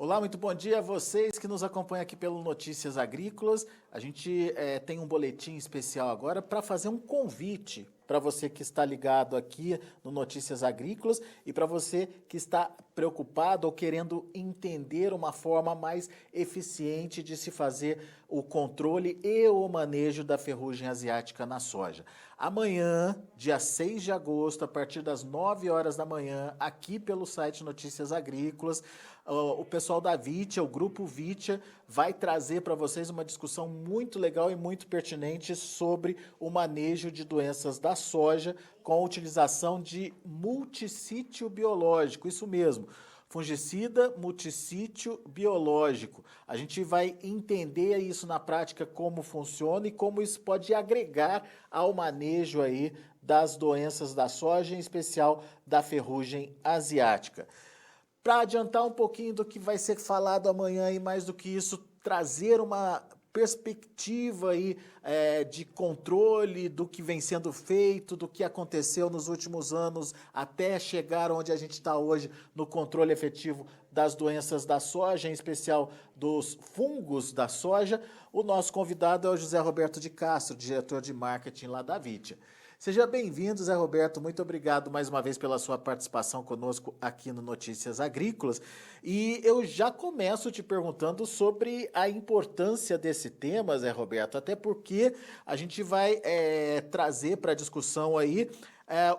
Olá, muito bom dia a vocês que nos acompanham aqui pelo Notícias Agrícolas. A gente tem um boletim especial agora para fazer um convite para você que está ligado aqui no Notícias Agrícolas e para você que está preocupado ou querendo entender uma forma mais eficiente de se fazer o controle e o manejo da ferrugem asiática na soja. Amanhã, dia 6 de agosto, a partir das 9 horas da manhã, aqui pelo site Notícias Agrícolas, o pessoal da Vitia, o grupo Vitia, vai trazer para vocês uma discussão muito legal e muito pertinente sobre o manejo de doenças da soja com a utilização de multissítio biológico, isso mesmo. Fungicida, multissítio biológico. A gente vai entender isso na prática, como funciona e como isso pode agregar ao manejo aí das doenças da soja, em especial da ferrugem asiática. Para adiantar um pouquinho do que vai ser falado amanhã e mais do que isso, trazer uma perspectiva aí, de controle do que vem sendo feito, do que aconteceu nos últimos anos até chegar onde a gente está hoje no controle efetivo das doenças da soja, em especial dos fungos da soja. O nosso convidado é o José Roberto de Castro, diretor de marketing lá da Vitia. Seja bem-vindo, Zé Roberto. Muito obrigado mais uma vez pela sua participação conosco aqui no Notícias Agrícolas. E eu já começo te perguntando sobre a importância desse tema, Zé Roberto, até porque a gente vai trazer para a discussão aí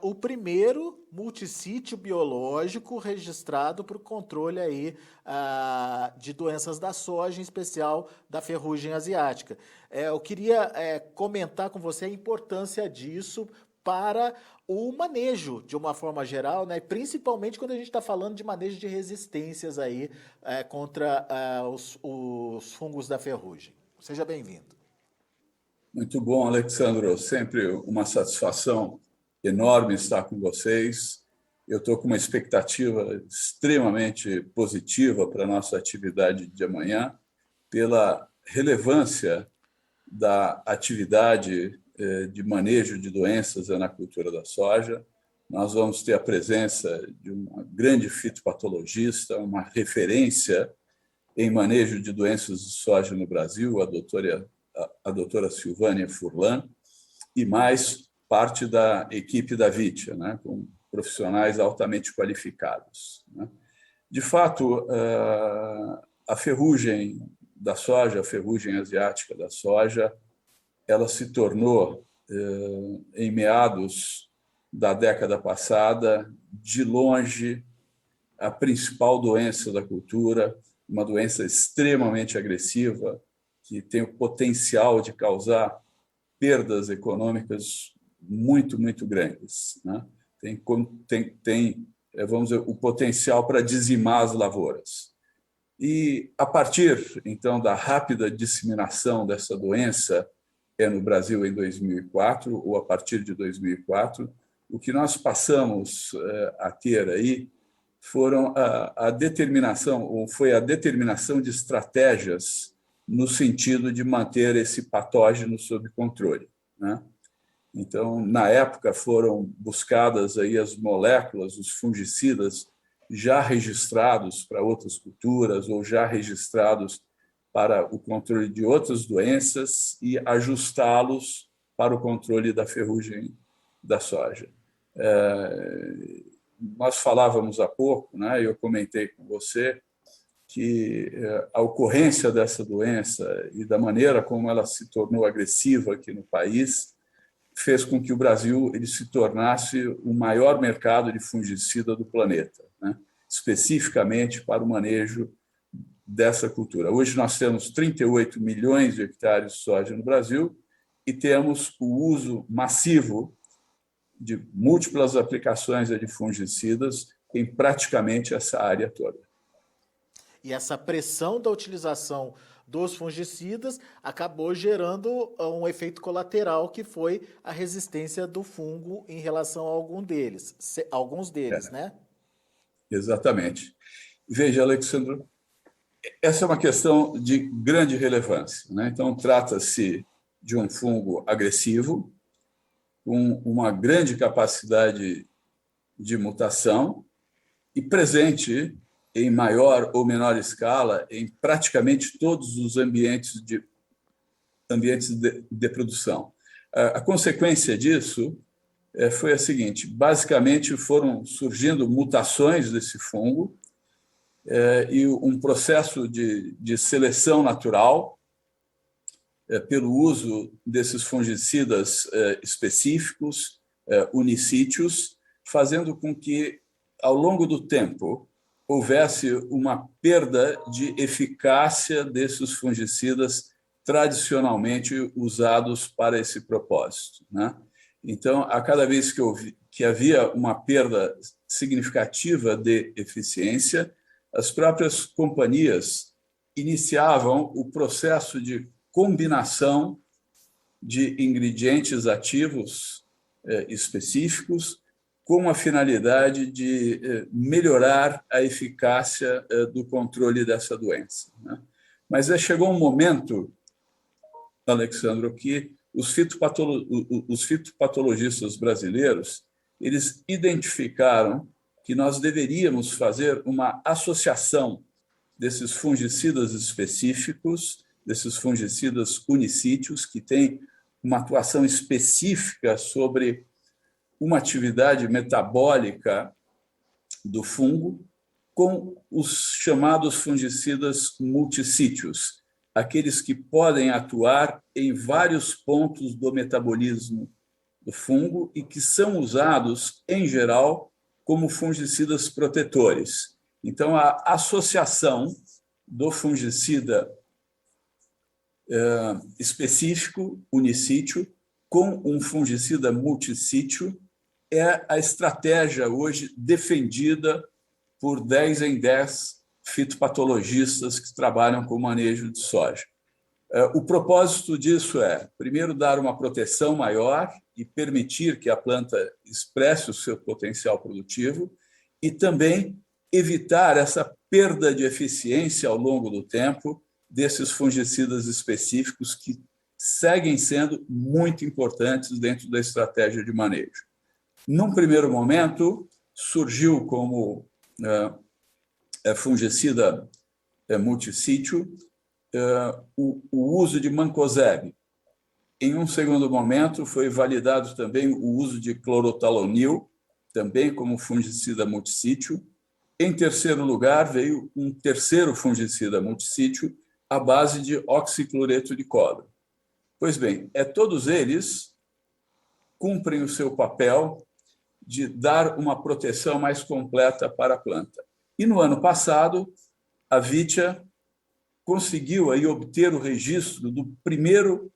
o primeiro multissítio biológico registrado para o controle aí, de doenças da soja, em especial da ferrugem asiática. Eu queria comentar com você a importância disso para o manejo, de uma forma geral, né? Principalmente quando a gente está falando de manejo de resistências aí, contra os fungos da ferrugem. Seja bem-vindo. Muito bom, Alexandro. Sempre uma satisfação enorme estar com vocês. Eu estou com uma expectativa extremamente positiva para a nossa atividade de amanhã, pela relevância da atividade de manejo de doenças na cultura da soja. Nós vamos ter a presença de uma grande fitopatologista, uma referência em manejo de doenças de soja no Brasil, a doutora Silvânia Furlan, e mais parte da equipe da Vitia, né, com profissionais altamente qualificados, né. De fato, a ferrugem da soja, a ferrugem asiática da soja, ela se tornou, em meados da década passada, de longe, a principal doença da cultura, uma doença extremamente agressiva, que tem o potencial de causar perdas econômicas muito, muito grandes, né? Tem, vamos dizer, o potencial para dizimar as lavouras. E, a partir, então, da rápida disseminação dessa doença no Brasil em 2004, ou a partir de 2004, o que nós passamos a ter aí foram foi a determinação de estratégias no sentido de manter esse patógeno sob controle, né? Então, na época, foram buscadas aí as moléculas, os fungicidas já registrados para outras culturas ou já registrados para o controle de outras doenças e ajustá-los para o controle da ferrugem da soja. Nós falávamos há pouco, né, eu comentei com você, que a ocorrência dessa doença e da maneira como ela se tornou agressiva aqui no país fez com que o Brasil ele se tornasse o maior mercado de fungicida do planeta, né? Especificamente para o manejo dessa cultura. Hoje nós temos 38 milhões de hectares de soja no Brasil e temos o uso massivo de múltiplas aplicações de fungicidas em praticamente essa área toda. E essa pressão da utilização dos fungicidas acabou gerando um efeito colateral, que foi a resistência do fungo em relação a alguns deles, né? Exatamente. Veja, Alexandre, essa é uma questão de grande relevância, né? Então, trata-se de um fungo agressivo, com uma grande capacidade de mutação e presente em maior ou menor escala em praticamente todos os ambientes de produção. A consequência disso foi a seguinte: basicamente foram surgindo mutações desse fungo e um processo de seleção natural pelo uso desses fungicidas específicos, unicítios, fazendo com que, ao longo do tempo, houvesse uma perda de eficácia desses fungicidas tradicionalmente usados para esse propósito, né? Então, a cada vez que havia uma perda significativa de eficiência, as próprias companhias iniciavam o processo de combinação de ingredientes ativos específicos com a finalidade de melhorar a eficácia do controle dessa doença, né? Mas chegou um momento, Alexandro, que os fitopatologistas brasileiros eles identificaram que nós deveríamos fazer uma associação desses fungicidas específicos, desses fungicidas unicítios, que têm uma atuação específica sobre uma atividade metabólica do fungo, com os chamados fungicidas multissítios, aqueles que podem atuar em vários pontos do metabolismo do fungo e que são usados, em geral, como fungicidas protetores. Então, a associação do fungicida específico, unicítio, com um fungicida multissítio é a estratégia hoje defendida por 10 em 10 fitopatologistas que trabalham com manejo de soja. O propósito disso é, primeiro, dar uma proteção maior e permitir que a planta expresse o seu potencial produtivo e também evitar essa perda de eficiência ao longo do tempo desses fungicidas específicos que seguem sendo muito importantes dentro da estratégia de manejo. Num primeiro momento, surgiu como fungicida multissítio o uso de mancozeb. Em um segundo momento, foi validado também o uso de clorotalonil, também como fungicida multissítio. Em terceiro lugar, veio um terceiro fungicida multissítio à base de oxicloreto de cobre. Pois bem, todos eles cumprem o seu papel de dar uma proteção mais completa para a planta. E no ano passado, a Vitia conseguiu aí obter o registro do primeiro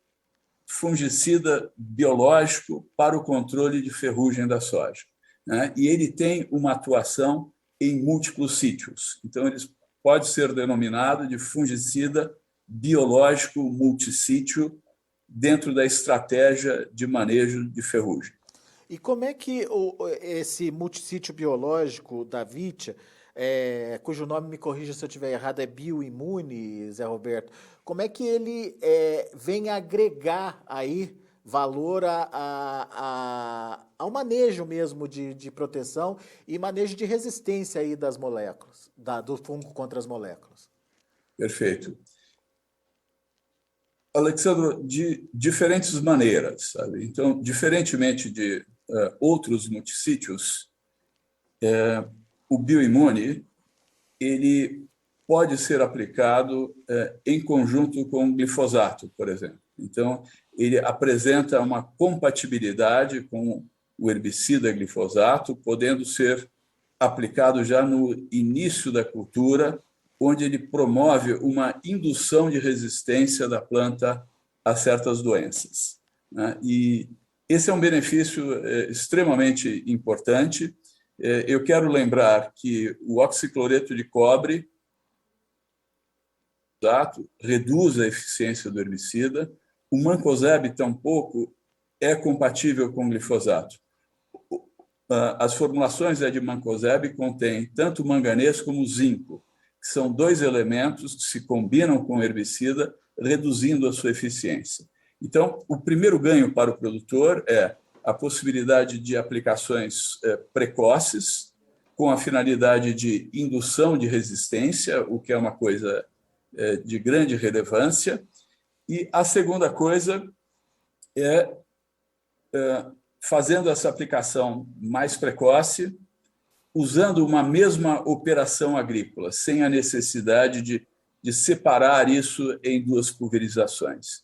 fungicida biológico para o controle de ferrugem da soja, né? E ele tem uma atuação em múltiplos sítios. Então, ele pode ser denominado de fungicida biológico multissítio dentro da estratégia de manejo de ferrugem. E como é que esse multissítio biológico da Vitia, cujo nome, me corrija se eu estiver errado, é Bioimune, Zé Roberto, como é que ele vem agregar aí valor ao manejo mesmo de proteção e manejo de resistência aí das moléculas, do fungo contra as moléculas? Perfeito. Alexandro, de diferentes maneiras, sabe? Então, diferentemente de outros multissítios, o Bioimune ele pode ser aplicado em conjunto com o glifosato, por exemplo. Então, ele apresenta uma compatibilidade com o herbicida glifosato, podendo ser aplicado já no início da cultura, onde ele promove uma indução de resistência da planta a certas doenças, né? E esse é um benefício extremamente importante. Eu quero lembrar que o oxicloreto de cobre reduz a eficiência do herbicida. O mancozeb tampouco é compatível com o glifosato. As formulações de mancozeb contêm tanto manganês como zinco, que são dois elementos que se combinam com o herbicida, reduzindo a sua eficiência. Então, o primeiro ganho para o produtor é a possibilidade de aplicações precoces, com a finalidade de indução de resistência, o que é uma coisa de grande relevância. E a segunda coisa é fazendo essa aplicação mais precoce, usando uma mesma operação agrícola, sem a necessidade de separar isso em duas pulverizações.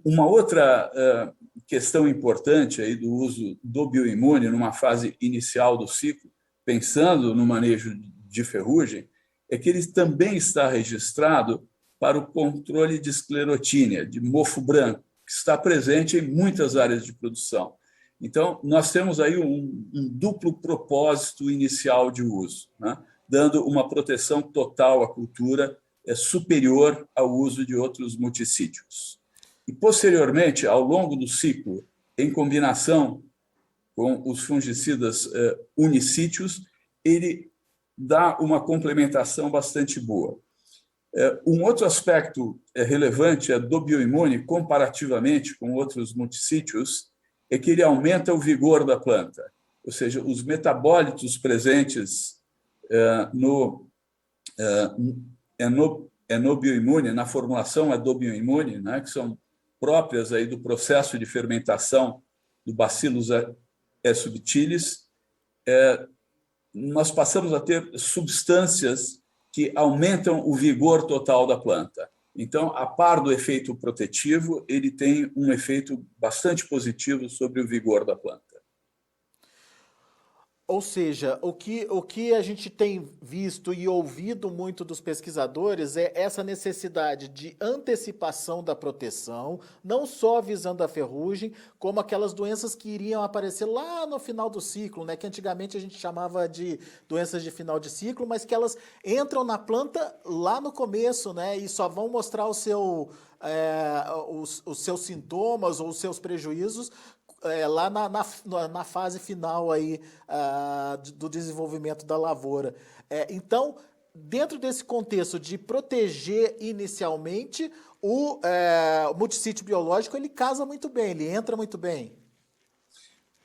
Uma outra questão importante aí do uso do bioimune numa fase inicial do ciclo, pensando no manejo de ferrugem, é que ele também está registrado para o controle de esclerotínia, de mofo branco, que está presente em muitas áreas de produção. Então, nós temos aí um duplo propósito inicial de uso, né? Dando uma proteção total à cultura superior ao uso de outros multissítios. E, posteriormente, ao longo do ciclo, em combinação com os fungicidas unicítios, ele dá uma complementação bastante boa. Um outro aspecto relevante do bioimune, comparativamente com outros multissítios, é que ele aumenta o vigor da planta, ou seja, os metabólitos presentes no bioimune, na formulação do bioimune, né, que são próprias aí do processo de fermentação do Bacillus subtilis, nós passamos a ter substâncias que aumentam o vigor total da planta. Então, a par do efeito protetivo, ele tem um efeito bastante positivo sobre o vigor da planta. Ou seja, o que a gente tem visto e ouvido muito dos pesquisadores é essa necessidade de antecipação da proteção, não só visando a ferrugem, como aquelas doenças que iriam aparecer lá no final do ciclo, né? Que antigamente a gente chamava de doenças de final de ciclo, mas que elas entram na planta lá no começo, né? E só vão mostrar os seus sintomas ou os seus prejuízos lá na fase final aí, do desenvolvimento da lavoura. Então, dentro desse contexto de proteger inicialmente, o multissítio biológico ele casa muito bem, ele entra muito bem.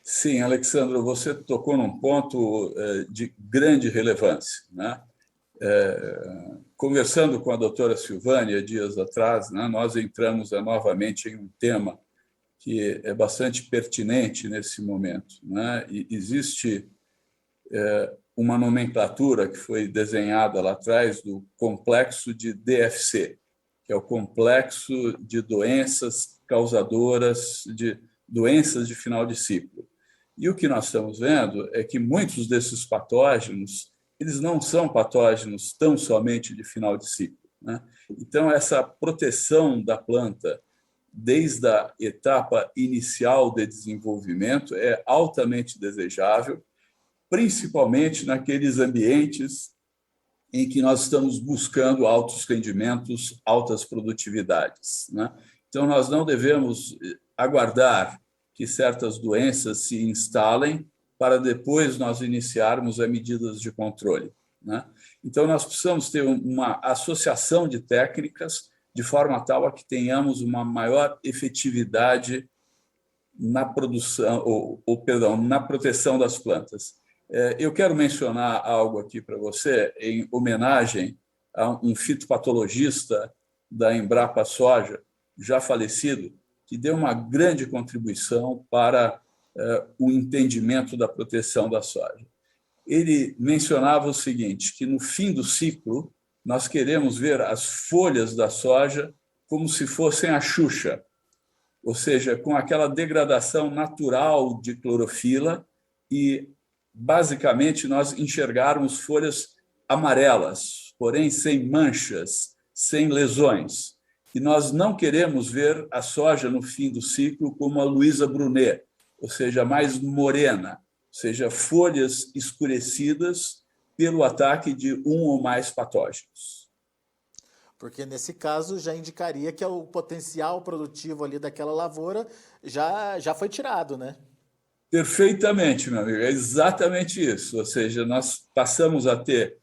Sim, Alexandre, você tocou num ponto de grande relevância, né? Conversando com a doutora Silvânia dias atrás, né, nós entramos novamente em um tema que é bastante pertinente nesse momento, né? E existe uma nomenclatura que foi desenhada lá atrás do complexo de DFC, que é o complexo de doenças causadoras de doenças de final de ciclo. E o que nós estamos vendo é que muitos desses patógenos, eles não são patógenos tão somente de final de ciclo, né? Então, essa proteção da planta desde a etapa inicial de desenvolvimento é altamente desejável, principalmente naqueles ambientes em que nós estamos buscando altos rendimentos, altas produtividades, né? Então, nós não devemos aguardar que certas doenças se instalem para depois nós iniciarmos as medidas de controle, né? Então, nós precisamos ter uma associação de técnicas de forma tal a que tenhamos uma maior efetividade na produção, na proteção das plantas. Eu quero mencionar algo aqui para você, em homenagem a um fitopatologista da Embrapa Soja, já falecido, que deu uma grande contribuição para o entendimento da proteção da soja. Ele mencionava o seguinte, que no fim do ciclo, nós queremos ver as folhas da soja como se fossem a Xuxa, ou seja, com aquela degradação natural de clorofila e, basicamente, nós enxergarmos folhas amarelas, porém sem manchas, sem lesões. E nós não queremos ver a soja no fim do ciclo como a Luísa Brunet, ou seja, mais morena, ou seja, folhas escurecidas pelo ataque de um ou mais patógenos. Porque, nesse caso, já indicaria que o potencial produtivo ali daquela lavoura já foi tirado, né? Perfeitamente, meu amigo, é exatamente isso. Ou seja, nós passamos a ter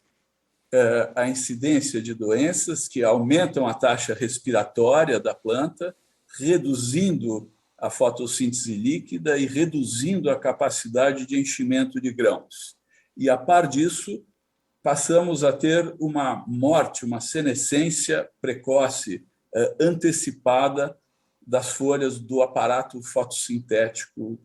a incidência de doenças que aumentam a taxa respiratória da planta, reduzindo a fotossíntese líquida e reduzindo a capacidade de enchimento de grãos. E, a par disso, passamos a ter uma morte, uma senescência precoce, antecipada das folhas do aparato fotossintético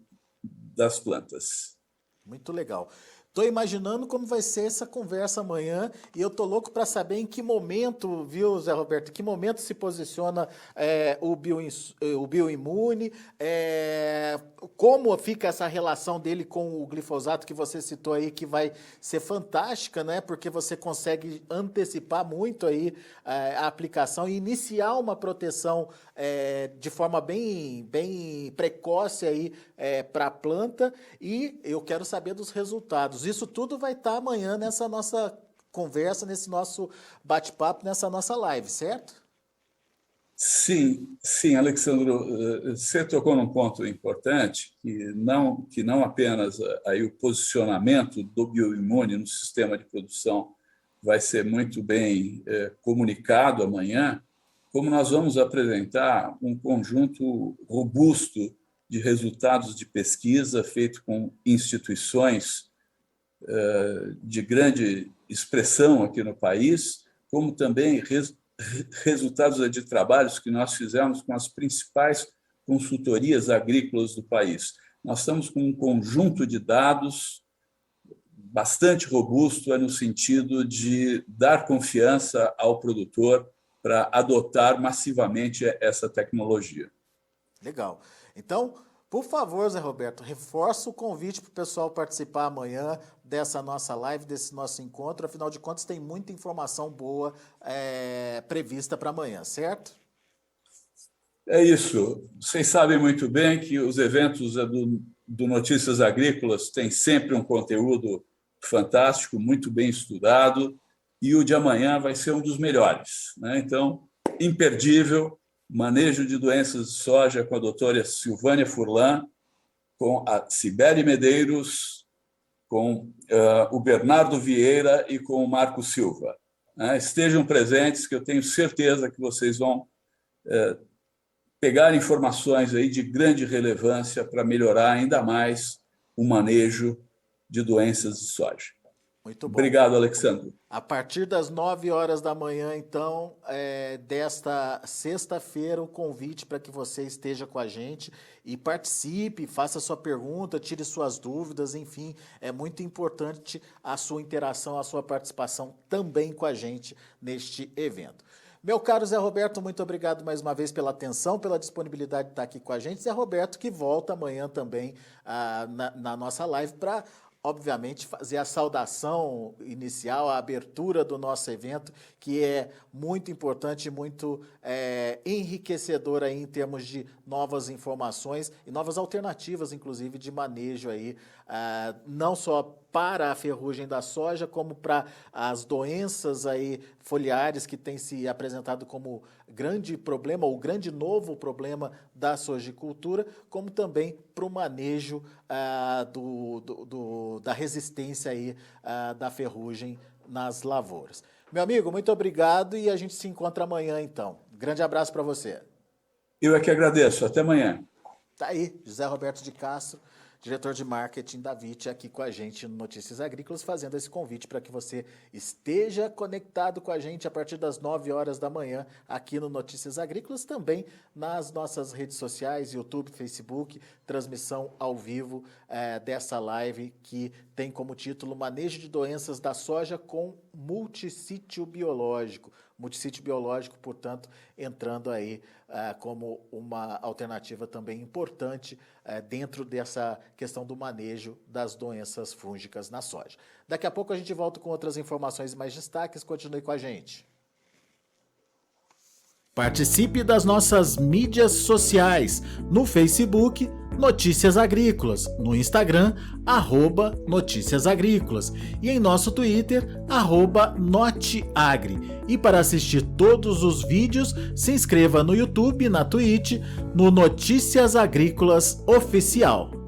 das plantas. Muito legal. Estou imaginando como vai ser essa conversa amanhã e eu tô louco para saber em que momento, viu, Zé Roberto, em que momento se posiciona o bioimune, como fica essa relação dele com o glifosato que você citou aí, que vai ser fantástica, né? Porque você consegue antecipar muito aí a aplicação e iniciar uma proteção de forma bem precoce aí para a planta, e eu quero saber dos resultados. Isso tudo vai estar amanhã nessa nossa conversa, nesse nosso bate-papo, nessa nossa live, certo? Sim, Alexandro, você tocou num ponto importante, que não apenas aí o posicionamento do bioimune no sistema de produção vai ser muito bem comunicado amanhã, como nós vamos apresentar um conjunto robusto de resultados de pesquisa feito com instituições de grande expressão aqui no país, como também resultados de trabalhos que nós fizemos com as principais consultorias agrícolas do país. Nós estamos com um conjunto de dados bastante robusto no sentido de dar confiança ao produtor para adotar massivamente essa tecnologia. Legal. Então, por favor, Zé Roberto, reforça o convite para o pessoal participar amanhã dessa nossa live, desse nosso encontro. Afinal de contas, tem muita informação boa prevista para amanhã, certo? É isso. Vocês sabem muito bem que os eventos do Notícias Agrícolas têm sempre um conteúdo fantástico, muito bem estudado, e o de amanhã vai ser um dos melhores, né? Então, imperdível. Manejo de doenças de soja com a doutora Silvânia Furlan, com a Cibele Medeiros, com o Bernardo Vieira e com o Marco Silva. Estejam presentes, que eu tenho certeza que vocês vão pegar informações aí de grande relevância para melhorar ainda mais o manejo de doenças de soja. Muito bom. Obrigado, Alexandre. A partir das 9 horas da manhã, então, desta sexta-feira, o convite para que você esteja com a gente e participe, faça sua pergunta, tire suas dúvidas, enfim, é muito importante a sua interação, a sua participação também com a gente neste evento. Meu caro Zé Roberto, muito obrigado mais uma vez pela atenção, pela disponibilidade de estar aqui com a gente. Zé Roberto, que volta amanhã também na nossa live para, obviamente, fazer a saudação inicial, a abertura do nosso evento, que é muito importante, muito enriquecedor aí em termos de novas informações e novas alternativas, inclusive, de manejo aí, não só para a ferrugem da soja, como para as doenças aí foliares que têm se apresentado como grande problema, ou grande novo problema da sojicultura, como também para o manejo da resistência aí, da ferrugem nas lavouras. Meu amigo, muito obrigado e a gente se encontra amanhã, então. Grande abraço para você. Eu é que agradeço. Até amanhã. Tá aí, José Roberto de Castro, diretor de marketing da VIT, aqui com a gente no Notícias Agrícolas, fazendo esse convite para que você esteja conectado com a gente a partir das 9 horas da manhã aqui no Notícias Agrícolas, também nas nossas redes sociais, YouTube, Facebook, transmissão ao vivo dessa live que tem como título Manejo de Doenças da Soja com Multissítio Biológico. Multissítio biológico, portanto, entrando aí como uma alternativa também importante dentro dessa questão do manejo das doenças fúngicas na soja. Daqui a pouco a gente volta com outras informações e mais destaques. Continue com a gente. Participe das nossas mídias sociais, no Facebook, Notícias Agrícolas, no Instagram, @Notícias Agrícolas e em nosso Twitter, @Noteagri. E para assistir todos os vídeos, se inscreva no YouTube, na Twitch, no Notícias Agrícolas Oficial.